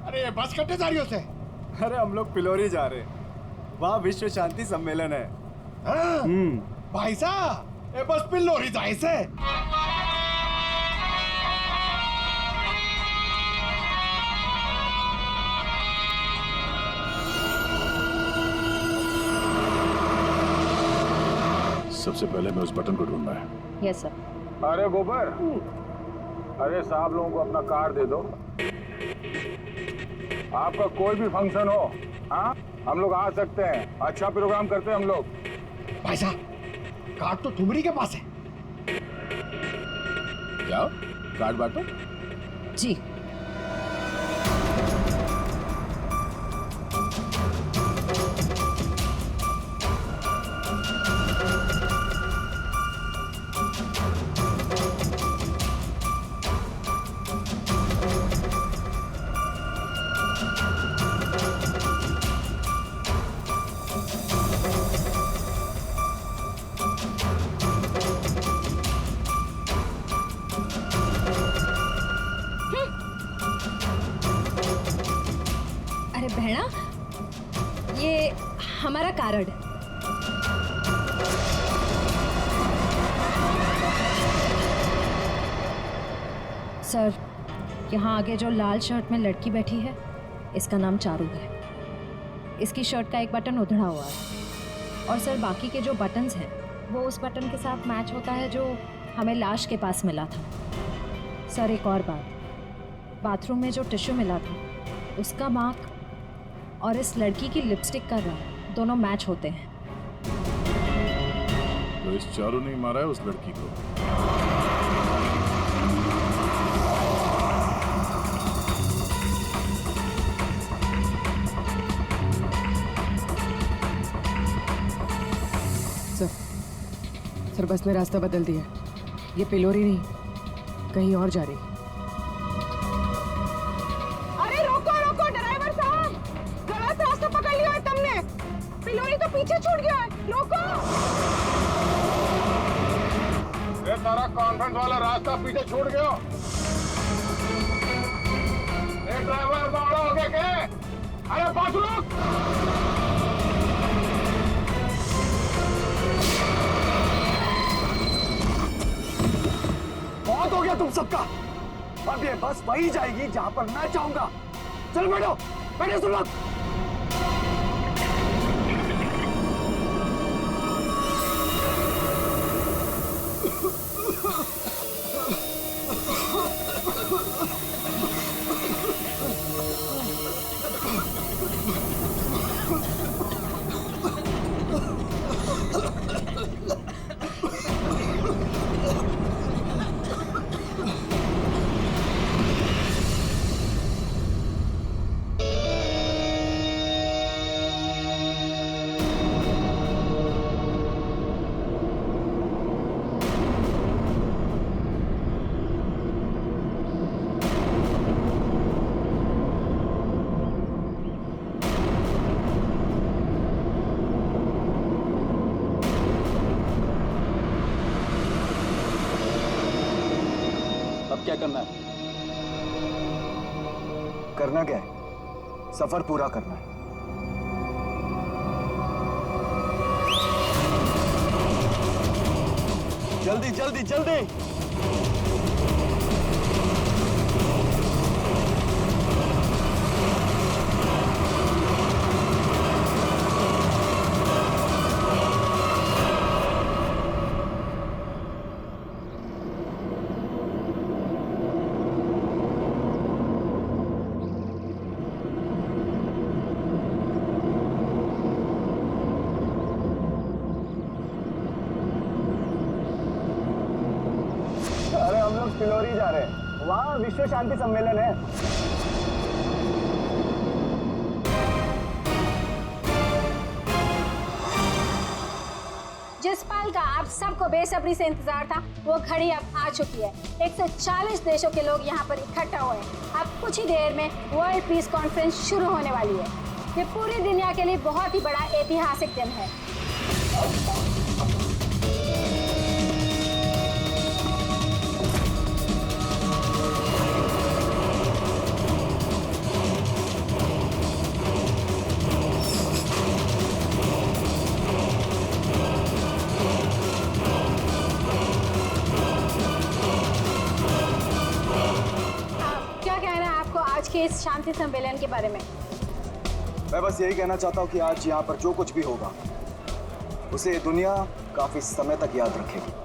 अरे बस कट्टे जा रही हो से? अरे हम लोग पिलोरी जा रहे हैं, वहाँ विश्व शांति सम्मेलन है। भाई साहब, ये बस पिलोरी जाए से। सबसे पहले मैं उस बटन को ढूंढना है। Yes sir. अरे गोबर, अरे साहब लोगों को अपना कार्ड दे दो। आपका कोई भी फंक्शन हो, हाँ, हम लोग आ सकते हैं। अच्छा प्रोग्राम करते हैं हम लोग। भाई साहब, कार्ड तो ठुमरी के पास है। जाओ कार्ड बांटो। जी। बहना, ये हमारा कार्ड। सर, यहाँ आगे जो लाल शर्ट में लड़की बैठी है, इसका नाम चारू है। इसकी शर्ट का एक बटन उधड़ा हुआ है और सर बाकी के जो बटन्स हैं वो उस बटन के साथ मैच होता है जो हमें लाश के पास मिला था। सर एक और बात, बाथरूम में जो टिश्यू मिला था उसका मार्क और इस लड़की की लिपस्टिक का रंग दोनों मैच होते हैं। तो इस चारू ने मारा है उस लड़की को। सर बस ने रास्ता बदल दिया। ये पिलोरी नहीं, कहीं और जा रही। अरे रोको रोको ड्राइवर साहब, गलत रास्ता पकड़ लिया है तुमने। पिलोरी तो पीछे छूट गया है, रोको। ये तारा कॉन्फ्रेंस वाला रास्ता पीछे छूट गया। ये ड्राइवर बावड़ा हो गया क्या? अरे पास रुक। बहुत हो गया तुम सबका। अब ये बस वही जाएगी जहां पर मैं चाहूंगा। चल बैठो, बैठो तुम लोग। क्या करना है? करना क्या है? सफर पूरा करना है। जल्दी जल्दी जल्दी। पिलोरी जा रहे हैं, वहाँ विश्व शांति सम्मेलन है। जिस पल का आप सबको बेसब्री से इंतजार था वो घड़ी अब आ चुकी है। 140 देशों के लोग यहाँ पर इकट्ठा हुए हैं। अब कुछ ही देर में वर्ल्ड पीस कॉन्फ्रेंस शुरू होने वाली है। ये पूरी दुनिया के लिए बहुत ही बड़ा ऐतिहासिक दिन है। के इस शांति सम्मेलन के बारे में। मैं बस यही कहना चाहता हूँ कि आज यहाँ पर जो कुछ भी होगा उसे दुनिया काफी समय तक याद रखेगी।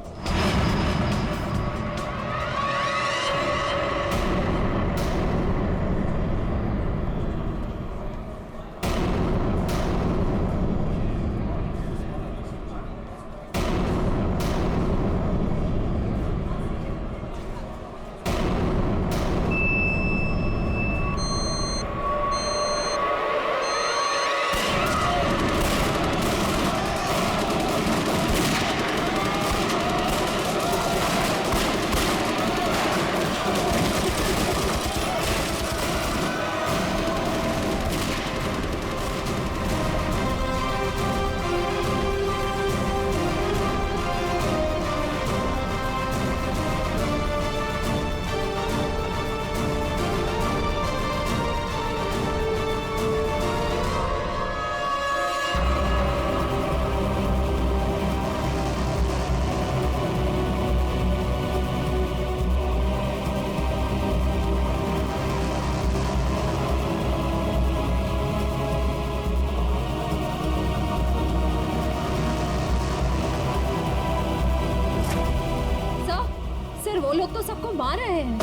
वो लोग तो सबको मार रहे हैं।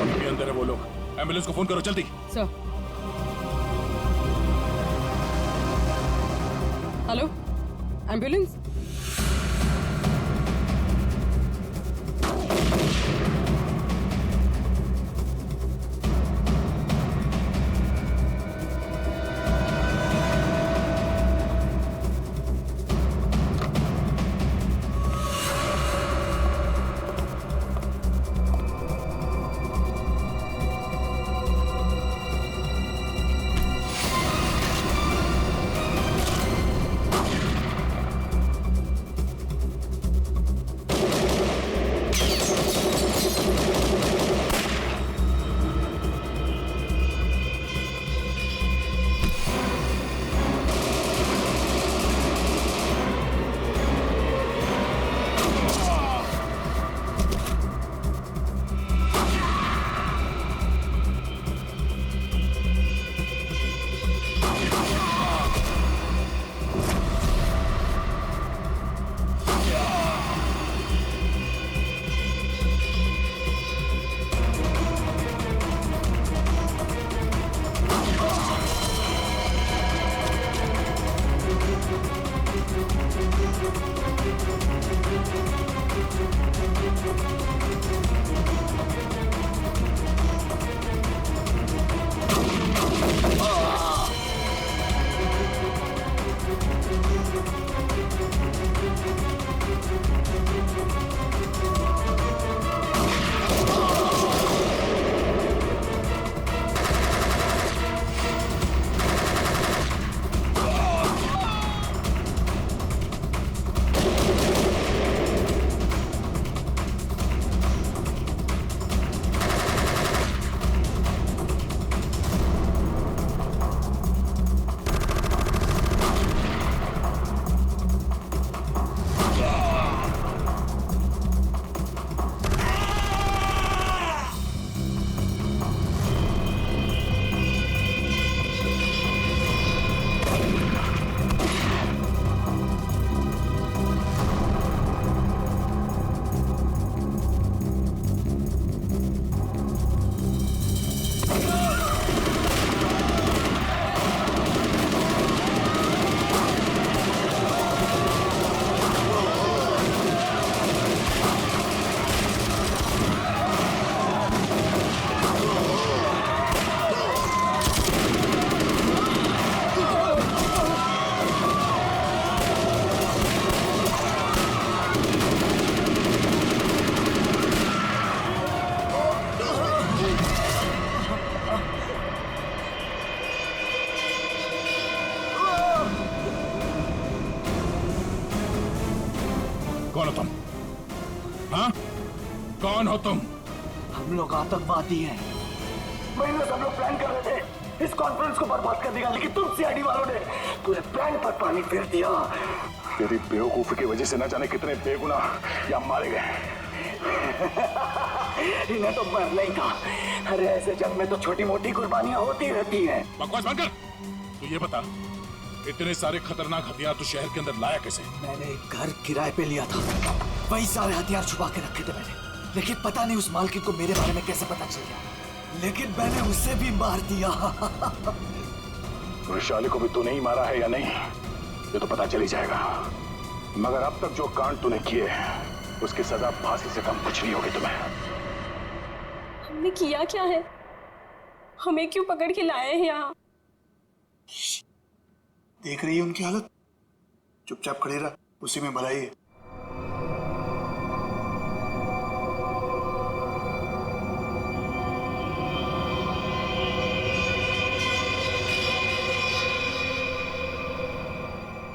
अभी अंदर है वो लोग। एम्बुलेंस को फोन करो जल्दी। सर। Hello, ambulance. कौन हो तुम? हाँ? कौन हो तुम? हम लोग आतंकवादी हैं। महीनों से हम लोग प्लान कर रहे थे इस कॉन्फ्रेंस को बर्बाद कर देगा, लेकिन तुम सीआईडी वालों ने पूरे प्लान पर पानी फेर दिया। तेरी बेवकूफी की वजह से न जाने कितने बेगुनाह यहाँ मारे गए। इन्हें तो मरना ही था। अरे ऐसे जंग में तो छोटी मोटी कुर्बानियां होती रहती हैं। बकवास बंद कर। तू ये बता, इतने सारे खतरनाक हथियार तू शहर के अंदर लाया कैसे? मैंने एक घर किराए पे लिया था, वही सारे हथियार छुपा के रखे थे मैंने। लेकिन पता नहीं उस मालकिन को मेरे बारे में कैसे पता चल गया, लेकिन मैंने उसे भी मार दिया। वैशाली को भी तूने ही मारा है या नहीं, ये तो पता चल ही जाएगा। मगर अब तक जो कांड तूने किए उसकी सजा फांसी से कम कुछ नहीं होगी तुम्हें। हमने किया क्या है? हमें क्यों पकड़ के लाए हैं यहाँ? देख रही है उनकी हालत, चुपचाप खड़े रहा, उसी में भलाई है।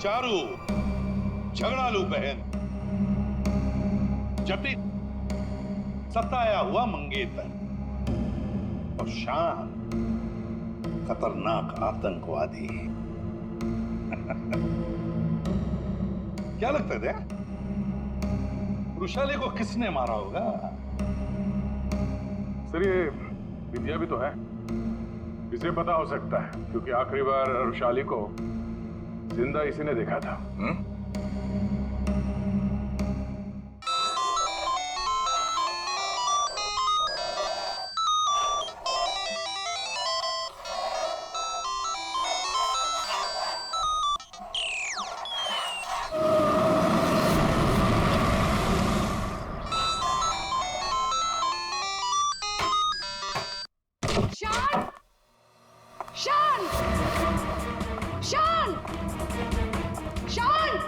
चारू, झगड़ालू बहन, जटिल सताया हुआ मंगेतर और शान खतरनाक आतंकवादी। क्या लगता है वृषाली को किसने मारा होगा? सर ये विद्या भी तो है, इसे पता हो सकता है क्योंकि आखिरी बार वृषाली को जिंदा इसी ने देखा था। शान! शान! शान! शान!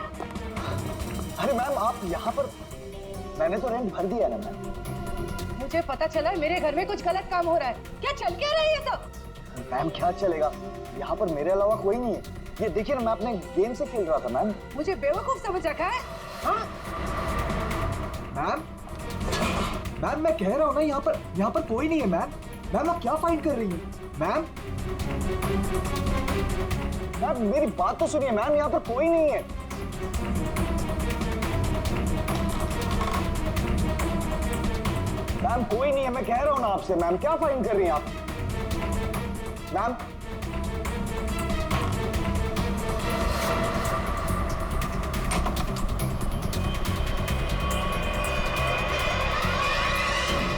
अरे मैम आप यहाँ पर, मैंने तो रेंट भर दिया ना मैम। मुझे पता चला है मेरे घर में कुछ गलत काम हो रहा है। क्या चल क्या रही है सब? मैम क्या चलेगा, यहाँ पर मेरे अलावा कोई नहीं है। ये देखिए ना, मैं अपने गेम से खेल रहा था मैम। मुझे बेवकूफ समझ रखा है? हाँ? मैम मैम मैं कह रहा हूँ ना, यहाँ पर कोई नहीं है मैम। मैम आप क्या फाइंड कर रही हैं? मैम मैम मेरी बात तो सुनिए मैम, यहाँ पर कोई नहीं है। मैम कोई नहीं है, मैं कह रहा हूँ ना आपसे। मैम क्या फाइंड कर रही हैं आप? मैम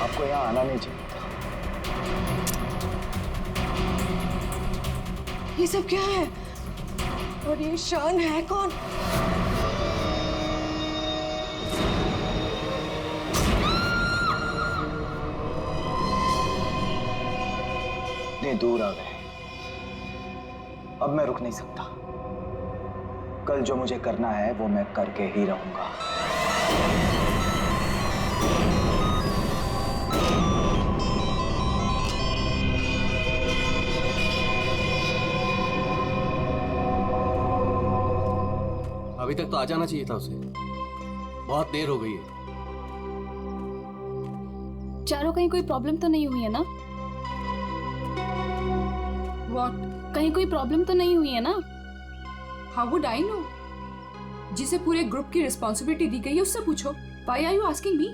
आपको यहाँ आना नहीं चाहिए। ये सब क्या है? और ये शान है कौन? इतने दूर आ गए, अब मैं रुक नहीं सकता। कल जो मुझे करना है वो मैं करके ही रहूंगा। अभी तक तो आ जाना चाहिए था उसे, बहुत देर हो गई है। चारों कहीं कोई प्रॉब्लम तो नहीं हुई है ना? What? कहीं कोई प्रॉब्लम तो नहीं हुई है ना? How would I know? जिसे पूरे ग्रुप की रिस्पॉन्सिबिलिटी दी गई है उससे पूछो। Why are you asking me?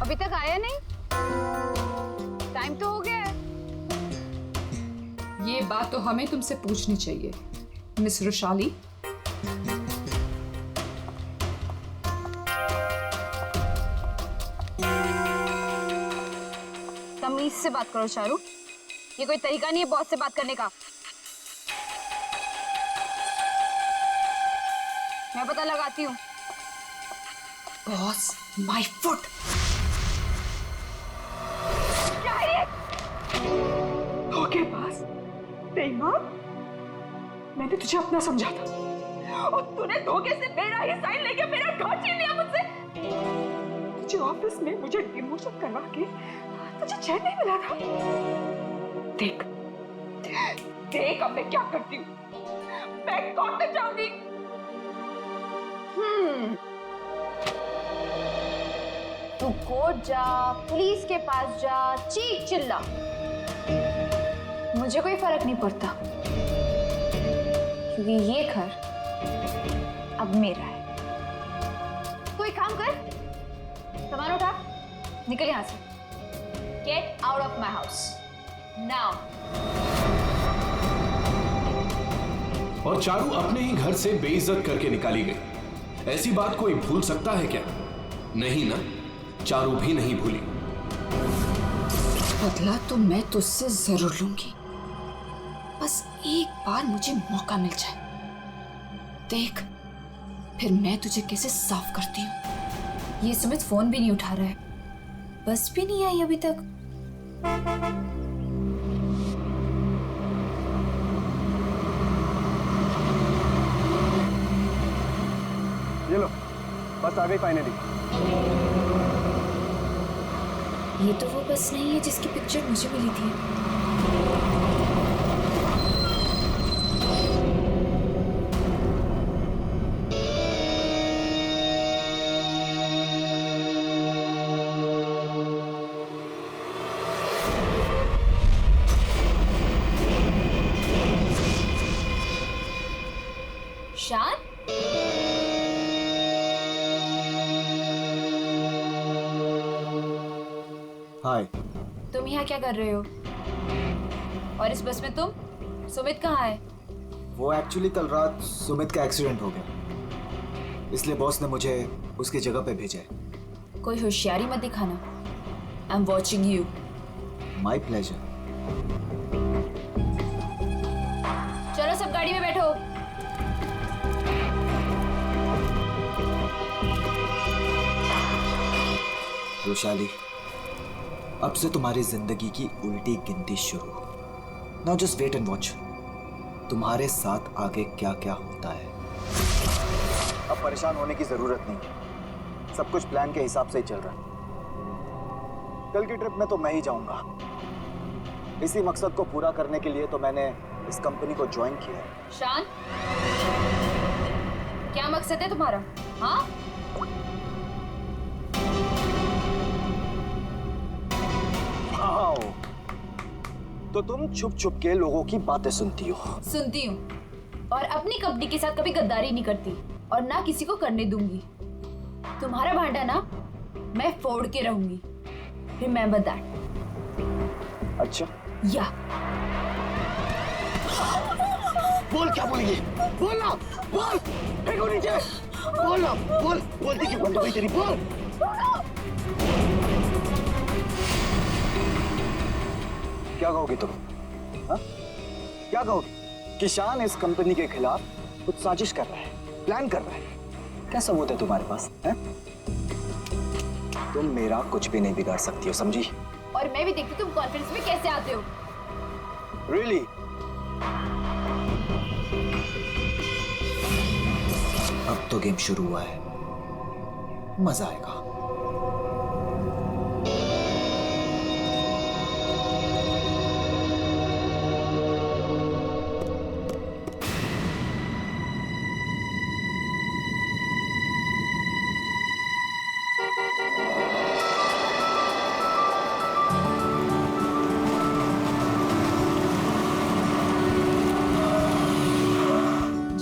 अभी तक आया नहीं? टाइम तो हो गया है। ये बात तो हमें तुमसे पूछनी चाहिए, मिस वृषाली। तमीज से बात करो चारू, ये कोई तरीका नहीं है बॉस से बात करने का। मैं पता लगाती हूँ। Boss, my foot. क्या है ये? ओके बॉस, तेरी माँ, मैंने तुझे अपना समझा था और तूने धोखे से मेरा ही साइन लेके मेरा घर छीन लिया मुझसे। तुझे ऑफिस में मुझे डिमोशन करवा के तुझे चैन नहीं मिला था। देख देख अब मैं क्या करती हूँ। मैं कोर्ट में जाऊंगी। कोर्ट जा, पुलिस के पास जा, चीख चिल्ला, मुझे कोई फर्क नहीं पड़ता, क्योंकि ये घर अब मेरा है। कोई काम कर, सामान उठा, निकल यहां से। Get out of my house now. और चारू अपने ही घर से बेइज्जत करके निकाली गई। ऐसी बात कोई भूल सकता है क्या? नहीं ना, चारू भी नहीं भूली। बदला तो मैं तुझसे जरूर लूंगी, बस एक बार मुझे मौका मिल जाए। देख फिर मैं तुझे कैसे साफ करती हूँ। ये सुमित फोन भी नहीं उठा रहा है, बस भी नहीं आई अभी तक। ये लो, बस आ गई फाइनली। ये तो वो बस नहीं है जिसकी पिक्चर मुझे मिली थी। शान, हाय। तुम यहाँ क्या कर रहे हो? और इस बस में तुम? सुमित कहाँ है? वो एक्चुअली कल रात सुमित का एक्सीडेंट हो गया, इसलिए बॉस ने मुझे उसकी जगह पे भेजा है। कोई होशियारी मत दिखाना। I am watching you. My pleasure. चलो सब गाड़ी में बैठो। वैशाली, अब से तुम्हारी जिंदगी की उल्टी गिनती शुरू। Now just wait and watch, तुम्हारे साथ आगे क्या क्या होता है। अब परेशान होने की जरूरत नहीं, सब कुछ प्लान के हिसाब से ही चल रहा है। कल की ट्रिप में तो मैं ही जाऊंगा। इसी मकसद को पूरा करने के लिए तो मैंने इस कंपनी को ज्वाइन किया है। शान, क्या मकसद है तुम्हारा? हाँ, तो तुम छुप छुप के लोगों की बातें सुनती हो? सुनती हूँ, और अपनी कंपनी के साथ कभी गद्दारी नहीं करती और ना किसी को करने दूंगी। तुम्हारा भांडा ना मैं फोड़ के रहूंगी। Remember that. अच्छा, या बोल क्या बोलेगी? बोल ना, बोल। फेंको नीचे। बोल ना, बोल। बोलती क्यों बंद हो गई तेरी? बोल। क्या कहोगी तुम? हाँ? क्या कहोगी कि शान इस कंपनी के खिलाफ कुछ साजिश कर रहा है, प्लान कर रहा है? क्या सबूत है तुम्हारे पास? है? तुम मेरा कुछ भी नहीं बिगाड़ सकती हो, समझी? और मैं भी देखती तुम कॉन्फ्रेंस में कैसे आते हो। Really? अब तो गेम शुरू हुआ है, मजा आएगा।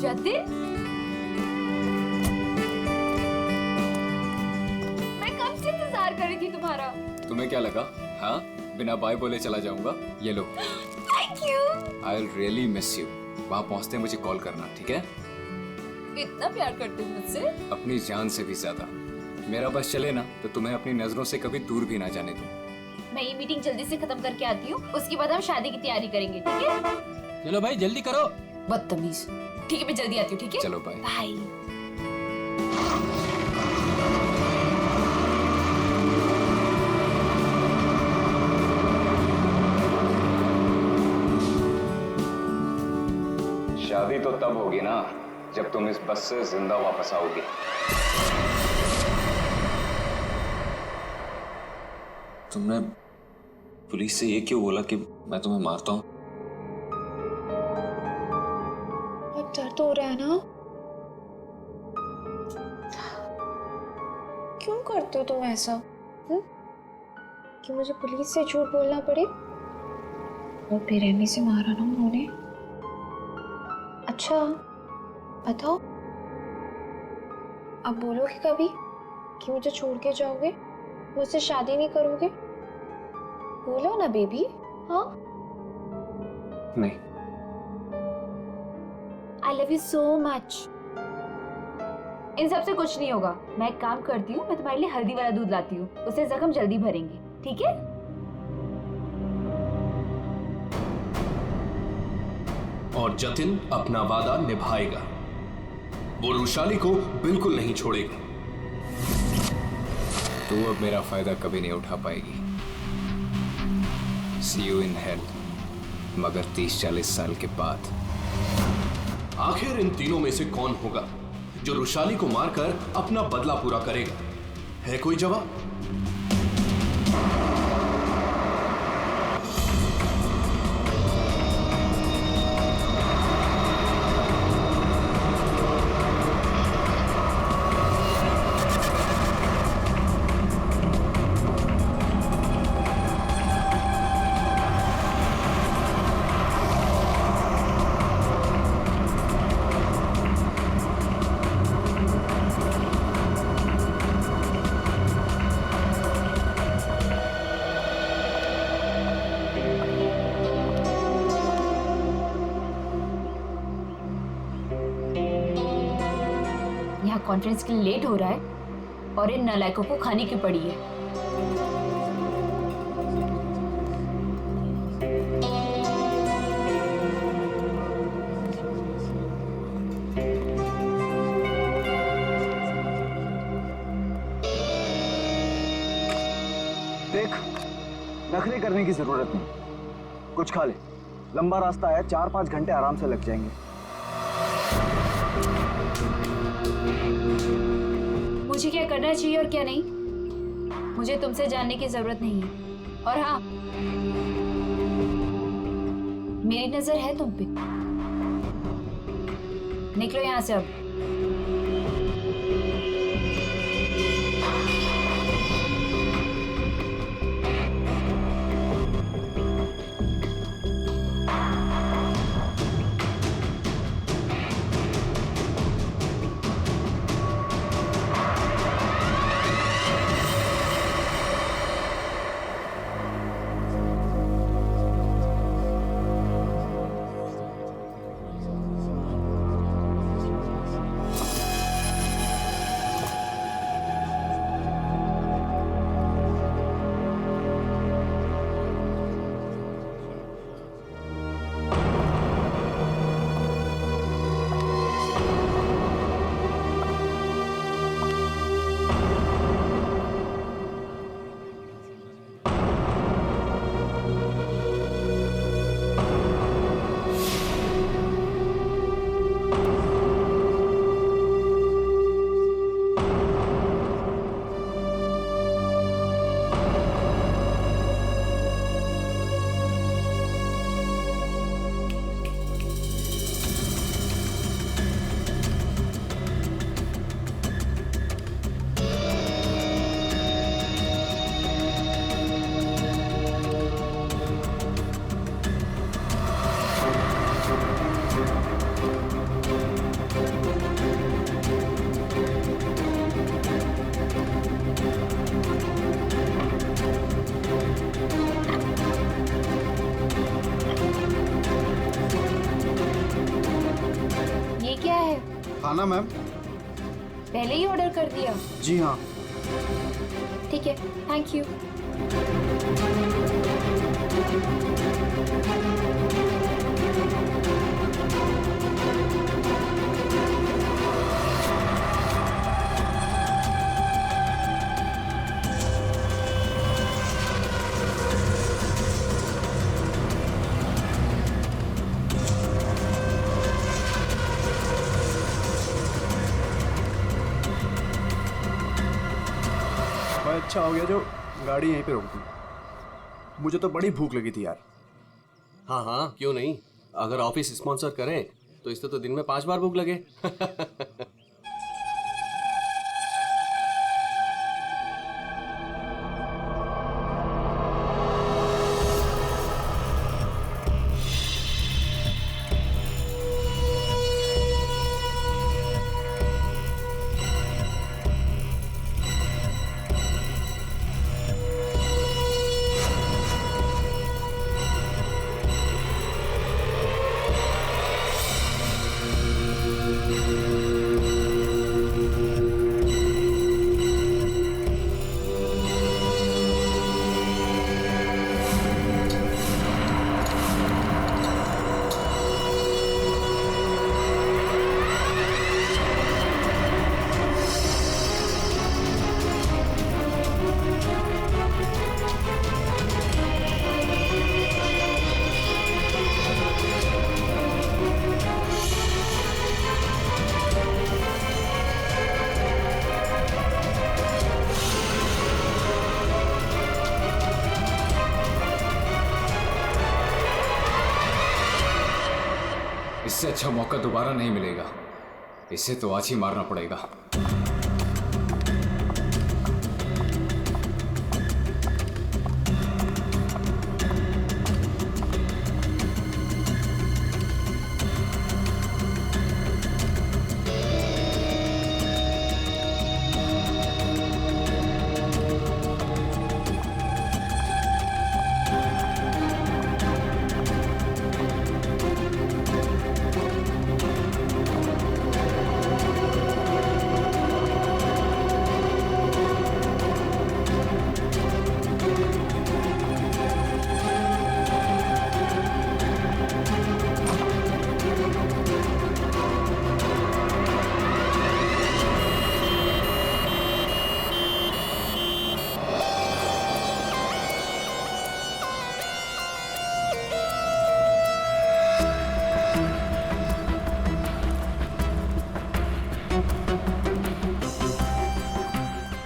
जतिन, मैं कब से इंतजार कर रही थी तुम्हारा। तुम्हें क्या लगा? हाँ, बिना बाय बोले चला जाऊंगा? ये लो। Thank you. I will really miss you. वहाँ पहुँचते मुझे कॉल करना, ठीक है? इतना प्यार करते हो मुझसे? अपनी जान से भी ज्यादा। मेरा बस चले ना तो तुम्हें अपनी नजरों से कभी दूर भी ना जाने दूं। मैं ये मीटिंग जल्दी से खत्म करके आती हूँ, उसके बाद हम शादी की तैयारी करेंगे, ठीक है? चलो भाई जल्दी करो। बदतमीज। ठीक है, मैं जल्दी आती हूँ, ठीक है? चलो बाय। बाय। शादी तो तब होगी ना जब तुम इस बस से जिंदा वापस आओगी। तुमने पुलिस से ये क्यों बोला कि मैं तुम्हें मारता हूँ? अब दर्द हो रहा है ना? क्यों करते हो तुम ऐसा? बादल कि मुझे पुलिस से झूठ बोलना पड़े और बेरहमी से मारा ना उन्होंने। अच्छा बताओ, अब बोलोगे कभी कि मुझे छोड़ के जाओगे, मुझसे शादी नहीं करोगे? बोलो ना बेबी। हाँ, नहीं। I love you so much. इन सब से कुछ नहीं होगा। मैं एक काम करती हूँ, मैं तुम्हारे लिए हल्दी वाला दूध लाती हूँ, उससे जख्म जल्दी भरेंगे, ठीक है? और जतिन अपना वादा निभाएगा, वो रुशाली को बिल्कुल नहीं छोड़ेगा। तू अब मेरा फायदा कभी नहीं उठा पाएगी। See you in hell, मगर 30-40 साल के बाद। आखिर इन तीनों में से कौन होगा जो रुशाली को मारकर अपना बदला पूरा करेगा? है कोई जवाब? यहाँ कॉन्फ्रेंस के लिए लेट हो रहा है और इन नालायकों को खाने की पड़ी है। देख, नखरे करने की जरूरत नहीं, कुछ खा ले। लंबा रास्ता है, 4-5 घंटे आराम से लग जाएंगे। मुझे क्या करना चाहिए और क्या नहीं, मुझे तुमसे जानने की जरूरत नहीं है। और हाँ, मेरी नजर है तुम पे। निकलो यहाँ से अब। खाना मैम। पहले ही ऑर्डर कर दिया? जी हाँ। ठीक है, थैंक यू। अच्छा हो गया जो गाड़ी यहीं पे रोक दी, मुझे तो बड़ी भूख लगी थी यार। हाँ हाँ, क्यों नहीं। अगर ऑफिस स्पॉन्सर करे तो इससे तो दिन में 5 बार भूख लगे। इससे अच्छा मौका दोबारा नहीं मिलेगा। इसे तो आज ही मारना पड़ेगा।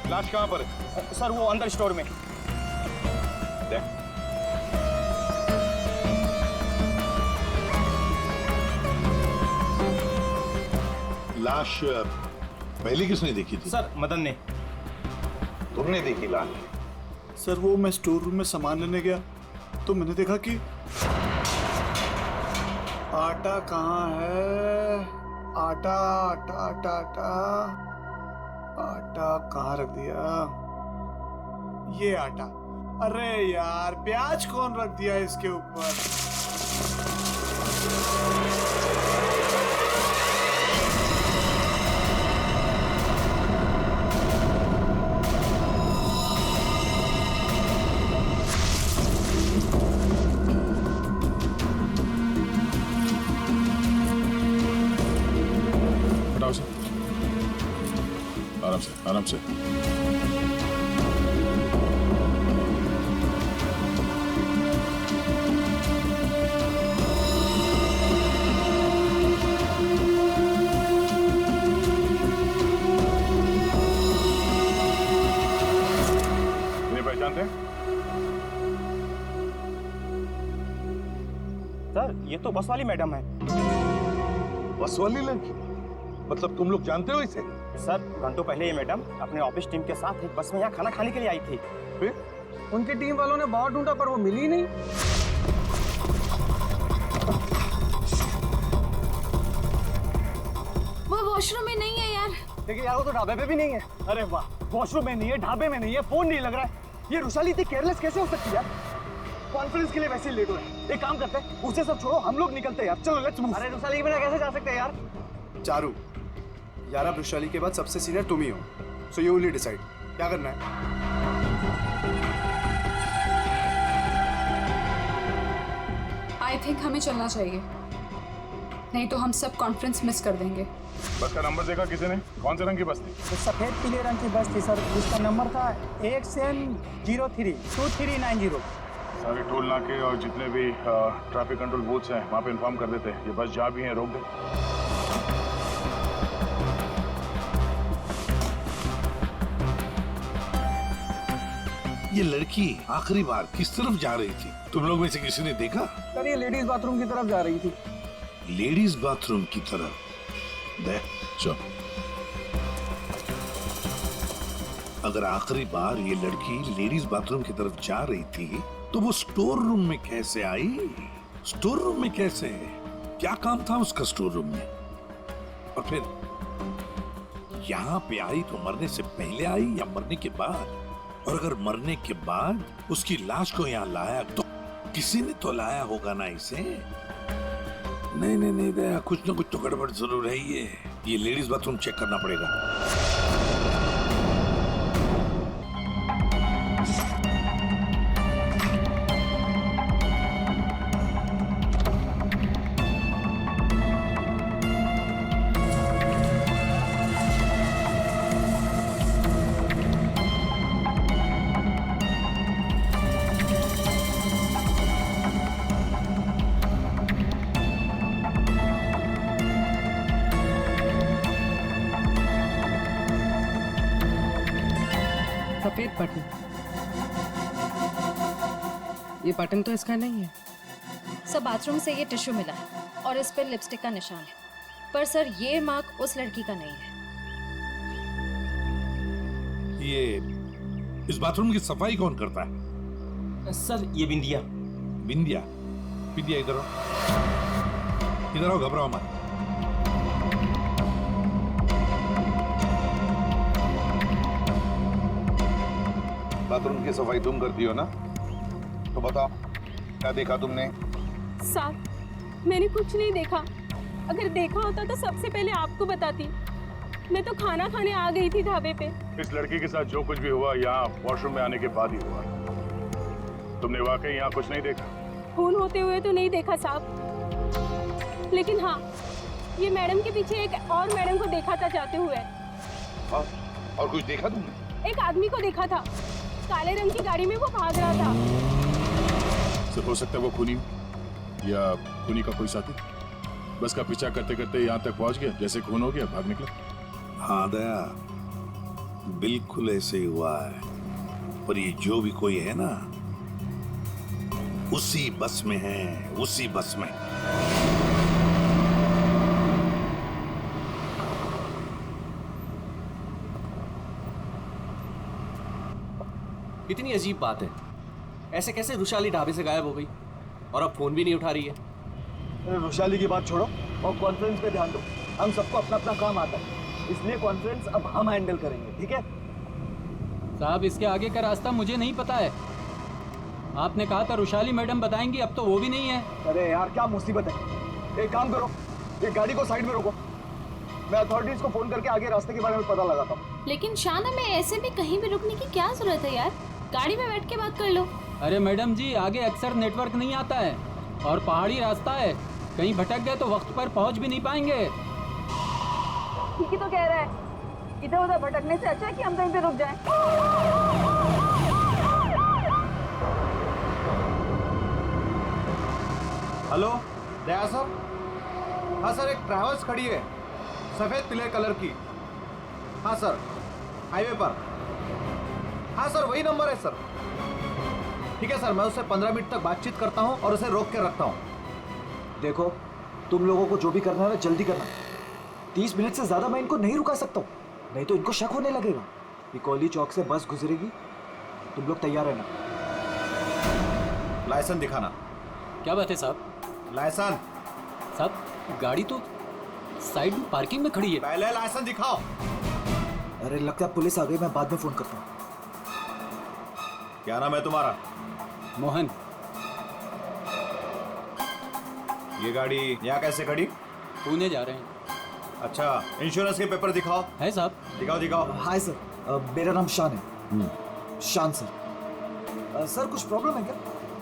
लाश कहाँ पर है? सर वो अंदर स्टोर में। लाश पहले किसने देखी थी? सर मदन ने। तुमने देखी लाश? सर वो मैं स्टोर रूम में सामान लेने गया तो मैंने देखा कि आटा कहाँ है? आटा आटा आटा आटा आटा कहाँ रख दिया? ये आटा। अरे यार प्याज कौन रख दिया इसके ऊपर? हटाओ से, आराम से, आराम से। पहचानते हैं? सर ये तो बस वाली मैडम है। बस वाली लड़की? मतलब तुम लोग जानते हो इसे? सर घंटों पहले ये मैडम अपने ऑफिस टीम के साथ एक बस में यहाँ खाना खाने के लिए आई थी। फिर उनकी टीम वालों ने बहुत ढूंढा पर वो मिली नहीं। वो वॉशरूम में नहीं है यार। देखिए यार वो तो ढाबे पे भी नहीं है। अरे वाह, वॉशरूम में नहीं है, ढाबे में नहीं है, फोन नहीं लग रहा है। ये रुशाली इतनी केयरलेस कैसे हो सकती है यार? कॉन्फ्रेंस के लिए वैसे ही लेट हो रहे हैं। एक काम करते हैं, उसे सब छोड़ो, हम लोग निकलते हैं यार। चलो लेट्स मूव। अरे रुशाली के बिना कैसे जा सकते हैं यार? चारू यार, अब वैशाली के बाद सबसे सीनियर तुम ही हो, सो यू विल डिसाइड क्या करना है। आई थिंक हमें चलना चाहिए, नहीं तो हम सब कॉन्फ्रेंस मिस कर देंगे। बस का नंबर देखा किसी ने? कौन से रंग की बस थी? तो सफेद पीले रंग की बस थी सर, जिसका नंबर था XN032390। सारे टोल नाके और जितने भी ट्रैफिक कंट्रोल बूथ्स हैं वहाँ पे इन्फॉर्म कर देते हैं। ये बस जा भी हैं, रोक दे। ये लड़की आखिरी बार किस तरफ जा रही थी? तुम लोग में से किसी ने देखा? सर ये लेडीज बाथरूम की तरफ जा रही थी। लेडीज बाथरूम की तरफ? देख चलो, अगर आखिरी बार ये लड़की लेडीज बाथरूम की तरफ जा रही थी तो वो स्टोर रूम में कैसे आई? स्टोर रूम में कैसे? क्या काम था उसका स्टोर रूम में? और फिर यहाँ पे आई तो मरने से पहले आई या मरने के बाद? और अगर मरने के बाद उसकी लाश को यहाँ लाया तो किसी ने तो लाया होगा ना इसे? नहीं नहीं नहीं दया, कुछ ना कुछ तो गड़बड़ जरूर है। ये लेडीज बाथरूम चेक करना पड़ेगा। सफेद बटन, ये बटन तो इसका नहीं है। सब बाथरूम से ये टिश्यू मिला है। और इस पर लिपस्टिक का निशान है। पर सर ये मार्क उस लड़की का नहीं है। ये इस बाथरूम की सफाई कौन करता है? सर ये बिंदिया। बिंदिया? बिंदिया इधर आओ, इधर आओ, घबराओ मत। बाथरूम की सफाई तुम करती हो ना? तो बताओ क्या देखा तुमने? साहब मैंने कुछ नहीं देखा। अगर देखा होता तो सबसे पहले आपको बताती। मैं तो खाना खाने आ गई थी ढाबे पे। इस लड़की के साथ जो कुछ भी हुआ यहाँ वॉशरूम में आने के बाद ही हुआ। तुमने वाकई यहाँ कुछ नहीं देखा? खून होते हुए तो नहीं देखा साहब, लेकिन हाँ ये मैडम के पीछे एक और मैडम को देखा था जाते हुए। और कुछ देखा तुमने? एक आदमी को देखा था, काले रंग की गाड़ी में वो भाग रहा था। सिर्फ हो सकता है वो खूनी या खूनी का कोई साथी बस का पीछा करते करते यहाँ तक पहुँच गया, जैसे खून हो गया भाग निकला। हाँ दया, बिल्कुल ऐसे ही हुआ है। पर ये जो भी कोई है ना, उसी बस में है, उसी बस में। कितनी अजीब बात है, ऐसे कैसे रुशाली ढाबे से गायब हो गई और अब फोन भी नहीं उठा रही है। रुशाली की बात छोड़ो और कॉन्फ्रेंस पे ध्यान दो। हम सबको अपना अपना काम आता है, इसलिए कॉन्फ्रेंस अब हम हैंडल करेंगे, ठीक है? साहब इसके आगे का रास्ता मुझे नहीं पता है। आपने कहा था रुशाली मैडम बताएंगी, अब तो वो भी नहीं है। अरे यार क्या मुसीबत है। एक काम करो, एक गाड़ी को साइड में रोको, मैं अथॉरिटीज को फोन करके आगे रास्ते के बारे में पता लगाता हूँ। लेकिन शान हमें ऐसे भी कहीं भी रुकने की क्या जरूरत है यार, गाड़ी में बैठ के बात कर लो। अरे मैडम जी आगे अक्सर नेटवर्क नहीं आता है और पहाड़ी रास्ता है, कहीं भटक गए तो वक्त पर पहुंच भी नहीं पाएंगे। ठीक ही तो कह रहा है, इधर उधर भटकने से अच्छा है कि हम कहीं पे रुक जाएं। हेलो दया सर? हाँ सर, एक ट्रैवल्स खड़ी है सफेद पीले कलर की। हाँ सर, हाईवे पर। हाँ सर वही नंबर है सर। ठीक है सर, मैं उससे 15 मिनट तक बातचीत करता हूँ और उसे रोक के रखता हूँ। देखो तुम लोगों को जो भी करना है ना जल्दी करना। 30 मिनट से ज्यादा मैं इनको नहीं रुका सकता हूँ, नहीं तो इनको शक होने लगेगा। पिकोली चौक से बस गुजरेगी, तुम लोग तैयार रहना। लाइसेंस दिखाना। क्या बात है साहब? लाइसेंस साहब गाड़ी तो साइड में पार्किंग में खड़ी है। पहले लाइसेंस दिखाओ। अरे लगता है पुलिस आ गई, मैं बाद में फोन करता हूँ। क्या नाम है तुम्हारा? मोहन। ये गाड़ी यहाँ कैसे खड़ी? पुणे जा रहे हैं। अच्छा, इंश्योरेंस के पेपर दिखाओ। है साहब? दिखाओ दिखाओ। हाय सर, मेरा नाम शान है। शान सर। सर कुछ प्रॉब्लम है क्या?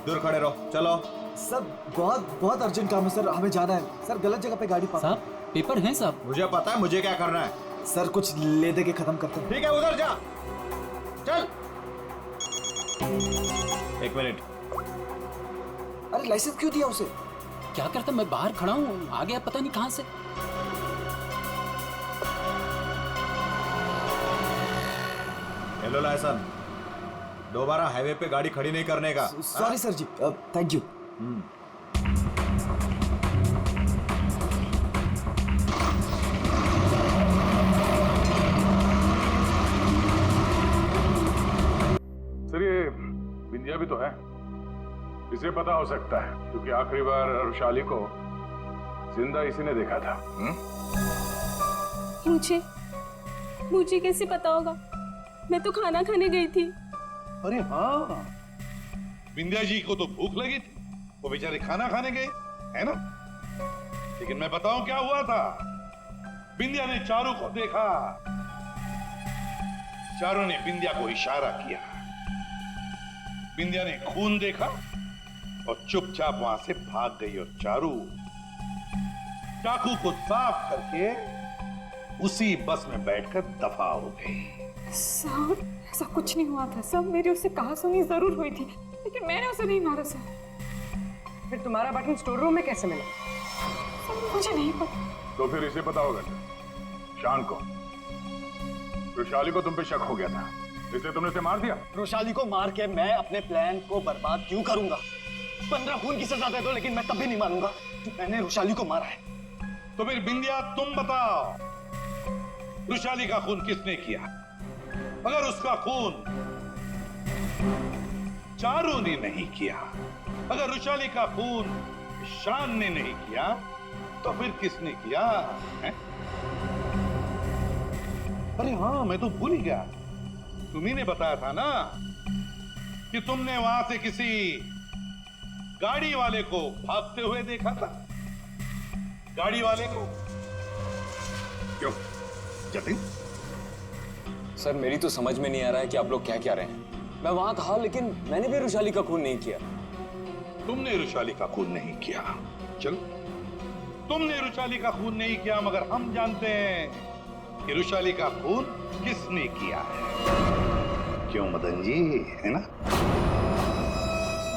दूर खड़े रहो, चलो। सर बहुत बहुत अर्जेंट काम है सर, हमें जाना है। सर गलत जगह पे गाड़ी पार्क। साहब पेपर हैं साहब? मुझे पता है मुझे क्या करना है। सर कुछ ले दे के खत्म करते हैं। ठीक है उधर जा, चल। 1 मिनट। अरे लाइसेंस क्यों दिया उसे? क्या करता, मैं बाहर खड़ा हूँ, आ गया पता नहीं कहाँ से। हेलो लाइसेंस, दोबारा हाईवे पे गाड़ी खड़ी नहीं करने का। Sorry sir ji, thank you. Sir ये बिंदिया भी तो है, इसे पता हो सकता है क्योंकि आखिरी बार रुशाली को जिंदा इसी ने देखा था। मुझे कैसे पता होगा? मैं तो खाना खाने गई थी। अरे हाँ, बिंदिया जी को तो भूख लगी थी, वो बेचारे खाना खाने गए, है ना? लेकिन मैं बताऊं क्या हुआ था। बिंदिया ने चारू को देखा, चारू ने बिंदिया को इशारा किया, बिंदिया ने खून देखा और चुपचाप वहां से भाग गई और चारू चाकू को साफ करके उसी बस में बैठकर दफा हो गई। सर ऐसा कुछ नहीं हुआ था सर, मेरी उससे कहासुनी जरूर हुई थी लेकिन मैंने उसे नहीं मारा सर। फिर तुम्हारा बटन स्टोर रूम में कैसे मिला? सर मुझे नहीं पता। तो फिर इसे पता होगा शान को। रुशाली को तुम पे शक हो गया था, इसलिए तुमने उसे मार दिया। रुशाली को मार के मैं अपने प्लान को बर्बाद क्यों करूंगा? 15 खून की सजा दे दो, लेकिन मैं तब भी नहीं मानूंगा कि मैंने रुशाली को मारा है। तो फिर बिंदिया तुम बताओ, रुशाली का खून किसने किया? अगर उसका खून चारू ने नहीं किया, अगर रुशाली का खून ईशान ने नहीं किया, तो फिर किसने किया है? अरे हाँ, मैं तो भूल ही गया। तुम्ही ने बताया था ना कि तुमने वहां से किसी गाड़ी वाले को भागते हुए देखा था। गाड़ी वाले को क्यों जतिन? सर मेरी तो समझ में नहीं आ रहा है कि आप लोग क्या कह रहे हैं। मैं वहां था, लेकिन मैंने भी रुशाली का खून नहीं किया। तुमने रुशाली का खून नहीं किया, चलो तुमने रुशाली का खून नहीं किया, मगर हम जानते हैं कि रुशाली का खून किसने किया है। क्यों मदन जी, है ना?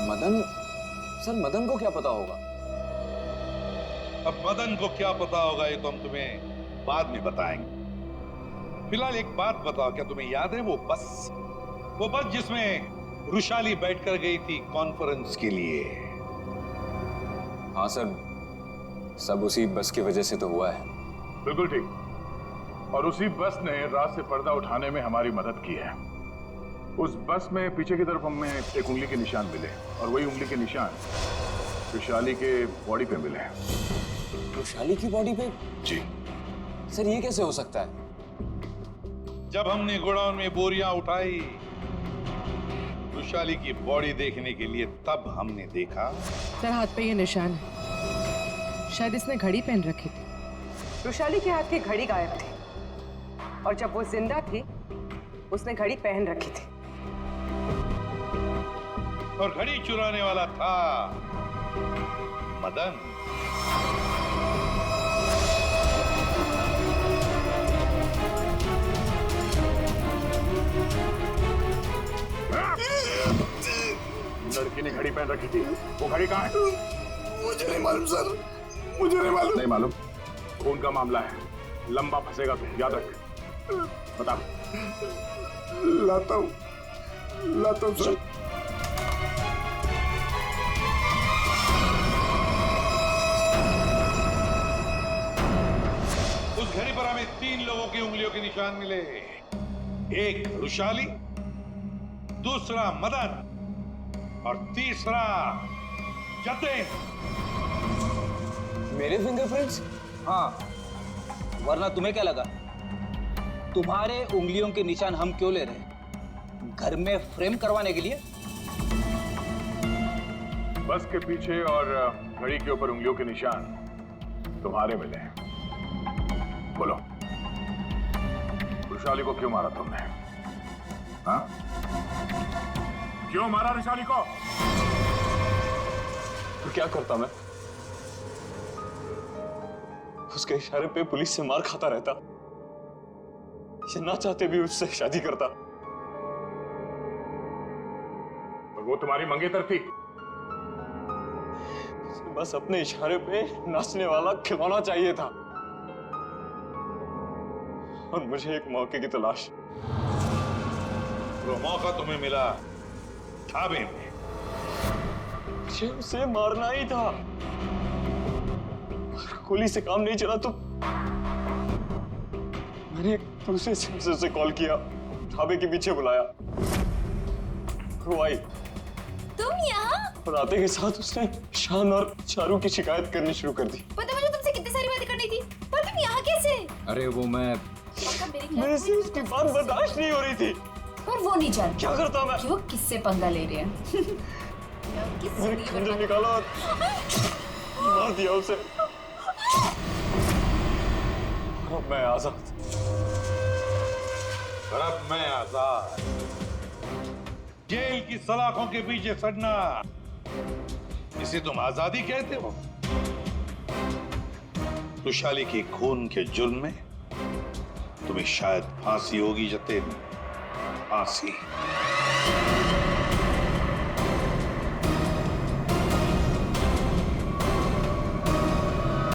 मदन? सर मदन को क्या पता होगा? अब मदन को क्या पता होगा ये तो हम तुम्हें बाद में बताएंगे। फिलहाल एक बात बताओ, क्या तुम्हें याद है वो बस जिसमें रुशाली बैठकर गई थी कॉन्फ्रेंस के लिए? हाँ सर, सब उसी बस की वजह से तो हुआ है। बिल्कुल ठीक। और उसी बस ने रात से पर्दा उठाने में हमारी मदद की है। उस बस में पीछे की तरफ हमें एक उंगली के निशान मिले, और वही उंगली के निशान रुशाली के बॉडी पे मिले। रुशाली की बॉडी पे? जी। सर ये कैसे हो सकता है? जब हमने गोडाउन में बोरियां उठाई रुशाली की बॉडी देखने के लिए, तब हमने देखा। सर हाथ पे ये निशान है, शायद इसने घड़ी पहन रखी थी। रुशाली के हाथ की घड़ी गायब थी, और जब वो जिंदा थी उसने घड़ी पहन रखी थी। और घड़ी चुराने वाला था मदन। लड़की ने घड़ी पहन रखी थी, वो घड़ी कहाँ है? मुझे नहीं मालूम सर, मुझे नहीं मालूम। नहीं मालूम? खून का मामला है, लंबा फंसेगा तो याद रख। बता। लाता हूँ सर। उस घड़ी पर हमें 3 लोगों की उंगलियों के निशान मिले। एक रुशाली, दूसरा मदन, और तीसरा जतिन। मेरे फिंगरप्रिंट्स? हाँ, वरना तुम्हें क्या लगा? तुम्हारे उंगलियों के निशान हम क्यों ले रहे हैं? घर में फ्रेम करवाने के लिए? बस के पीछे और घड़ी के ऊपर उंगलियों के निशान तुम्हारे मिले हैं। बोलो, रुशाली को क्यों मारा तुमने? हाँ? क्यों मारा रुशाली को? तो क्या करता मैं? उसके इशारे पे पुलिस से मार खाता रहता, ये ना चाहते भी उससे शादी करता। और वो तुम्हारी मंगेतर थी? बस अपने इशारे पे नाचने वाला खिलौना चाहिए था, और मुझे एक मौके की तलाश। वो मौका तुम्हें मिला ढाबे में। मुझे उसे मारना ही था। गोली से काम नहीं चला तो मैंने दूसरे सेंसर से कॉल किया, ढाबे के पीछे बुलाया। वो आई। तुम यहाँ? और आते के साथ उसने शान और चारू की शिकायत करनी शुरू कर दी। पता मुझे तुमसे कितनी सारी बातें करनी थी, पर तुम यहाँ कैसे? अरे वो मेरे से उसकी बात बर्दाश्त नहीं हो रही थी। पर वो नहीं जानता क्या करता मैं कि वो किससे पंगा ले रहे हैं। मैंने खंजर निकाला और मार दिया उसे। अब मैं आजाद। और अब मैं आजाद। जेल की सलाखों के पीछे सड़ना, इसे तुम आजादी कहते हो? रुशाली के खून के जुर्म में तुम्हें शायद फांसी होगी जतिन, फांसी।